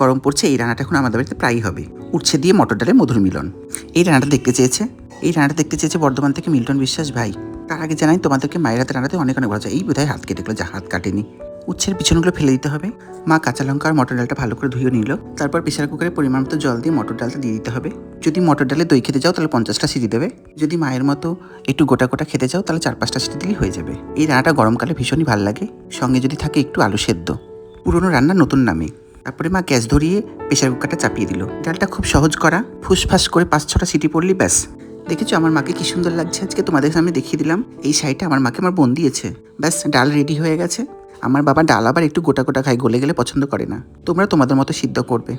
গরম পড়ছে, এই রান্নাটা এখন আমাদের বাড়িতে প্রায়ই হবে। উচ্ছে দিয়ে মটর ডালের মধুর মিলন। এই রান্নাটা দেখতে চেয়েছে বর্ধমান থেকে মিল্টন বিশ্বাস ভাই। তার আগে জানাই তোমাদেরকে মায়ের হাতে রান্নাতে অনেক অনেক ভালো যায়। এই বোধহয় হাত কেটে গেলো, যা হাত কাটেনি। উচ্ছের পিছনগুলো ফেলে দিতে হবে। মা কাঁচা লঙ্কা আর মটর ডালটা ভালো করে ধুয়ে নিল। তারপর প্রেসার কুকারে পরিমাণ মতো জল দিয়ে মটর ডালটা দিয়ে দিতে হবে। যদি মটর ডালে দই খেতে যাও তাহলে 50টা সিটি দেবে। যদি মায়ের মতো একটু গোটা গোটা খেতে চাও তাহলে 4-5টা সিটি দিলেই হয়ে যাবে। এই রান্নাটা গরমকালে ভীষণই ভালো লাগে, সঙ্গে যদি থাকে একটু আলু সেদ্ধ। পুরনো রান্না নতুন নামে। তারপরে মা গ্যাস ধরিয়ে প্রেসার কুকারটা চাপিয়ে দিল। ডালটা খুব সহজ করা, ফুসফাস করে 5-6টা সিটি পড়লেই ব্যাস। দেখেছো আমার মাকে কি সুন্দর লাগছে আজকে, তোমাদের সামনে দেখিয়ে দিলাম। এই শাড়িটা আমার মাকে আমার বোন দিয়েছে। ব্যাস, ডাল রেডি হয়ে গেছে। আমার বাবা ডাল আবার একটু গোটা গোটা খায়, গলে গেলে পছন্দ করে না। তোমরা তোমাদের মতো সিদ্ধ করবে।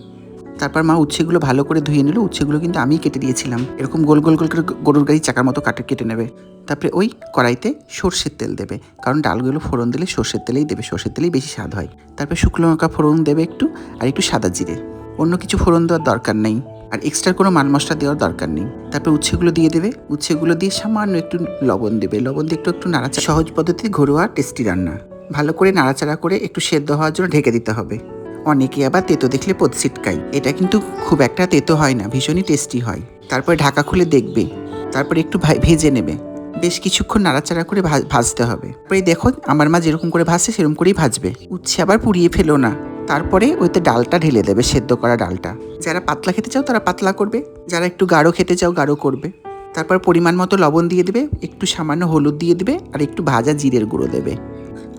তারপর মা উচ্ছেগুলো ভালো করে ধুয়ে নিল। উচ্ছেগুলো কিন্তু আমিই কেটে দিয়েছিলাম। এরকম গোল গোল গোল করে গরুর গাড়ি চাকার মতো কেটে নেবে। তারপরে ওই কড়াইতে সর্ষের তেল দেবে, কারণ ডালগুলো ফোড়ন দিলে সর্ষের তেলেই দেবে, সর্ষের তেলেই বেশি স্বাদ হয়। তারপরে শুকনো লঙ্কা ফোড়ন দেবে একটু, আর একটু সাদা জিরে। অন্য কিছু ফোড়ন দেওয়ার দরকার নেই, আর এক্সট্রা কোনো মাল মশলা দেওয়ার দরকার নেই। তারপর উচ্ছেগুলো দিয়ে দেবে। উচ্ছেগুলো দিয়ে সামান্য একটু লবণ দেবে। লবণ দিয়ে একটু নাড়াচাড়া। সহজ পদ্ধতি, ঘরোয়া টেস্টি রান্না। ভালো করে নাড়াচাড়া করে একটু সেদ্ধ হওয়ার জন্য ঢেকে দিতে হবে। অনেকে আবার তেতো দেখলে পদ ছিটকায়, এটা কিন্তু খুব একটা তেতো হয় না, ভীষণই টেস্টি হয়। তারপরে ঢাকা খুলে দেখবে, তারপরে একটু ভেজে নেবে। বেশ কিছুক্ষণ নাড়াচাড়া করে ভাজতে হবে। তারপরে দেখো আমার মা যেরকম করে ভাজছে সেরকম করেই ভাজবে। উচ্ছে আবার পুড়িয়ে ফেলো না। তারপরে ওইতে ডালটা ঢেলে দেবে, সেদ্ধ করা ডালটা। যারা পাতলা খেতে চাও তারা পাতলা করবে, যারা একটু গাঢ় খেতে চাও গাঢ় করবে। তারপর পরিমাণ মতো লবণ দিয়ে দেবে, একটু সামান্য হলুদ দিয়ে দেবে, আর একটু ভাজা জিরের গুঁড়ো দেবে,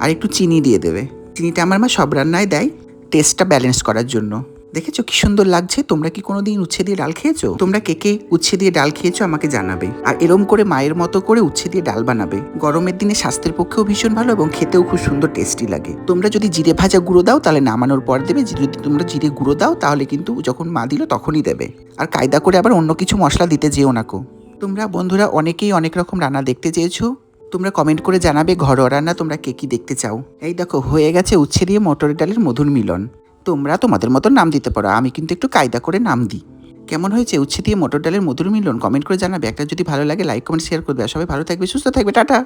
আর একটু চিনি দিয়ে দেবে। চিনিটা আমার মা সব রান্নায় দেয়, টেস্টটা ব্যালেন্স করার জন্য। দেখেছো কি সুন্দর লাগছে। তোমরা কি কোনোদিন উচ্ছে দিয়ে ডাল খেয়েছো? তোমরা কে উচ্ছে দিয়ে ডাল খেয়েছো আমাকে জানাবে। আর এরম করে মায়ের মতো করে উচ্ছে দিয়ে ডাল বানাবে। গরমের দিনে স্বাস্থ্যের পক্ষেও ভীষণ ভালো এবং খেতেও খুব সুন্দর টেস্টি লাগে। তোমরা যদি জিরে ভাজা গুঁড়ো দাও তাহলে নামানোর পর দেবে। যদি তোমরা জিরে গুঁড়ো দাও তাহলে কিন্তু যখন মা দিল তখনই দেবে। আর কায়দা করে আবার অন্য কিছু মশলা দিতে যেও না কো। তোমরা বন্ধুরা অনেকেই অনেক রকম রান্না দেখতে চেয়েছো। তোমরা কমেন্ট করে জানাবে ঘরোয়া রান্না তোমরা কি দেখতে চাও। এই দেখো হয়ে গেছে উচ্ছে দিয়ে মটর ডালের মধুর মিলন। তোমরা তোমাদের মতো নাম দিতে পারো, আমি কিন্তু একটু কায়দা করে নাম দিই। কেমন হয়েছে উচ্ছে দিয়ে মটর ডালের মধুর মিলন কমেন্ট করে জানাবে। একটা যদি ভালো লাগে লাইক কমেন্ট শেয়ার করবে। আর সবাই ভালো থাকবে, সুস্থ থাকবে, টাটা।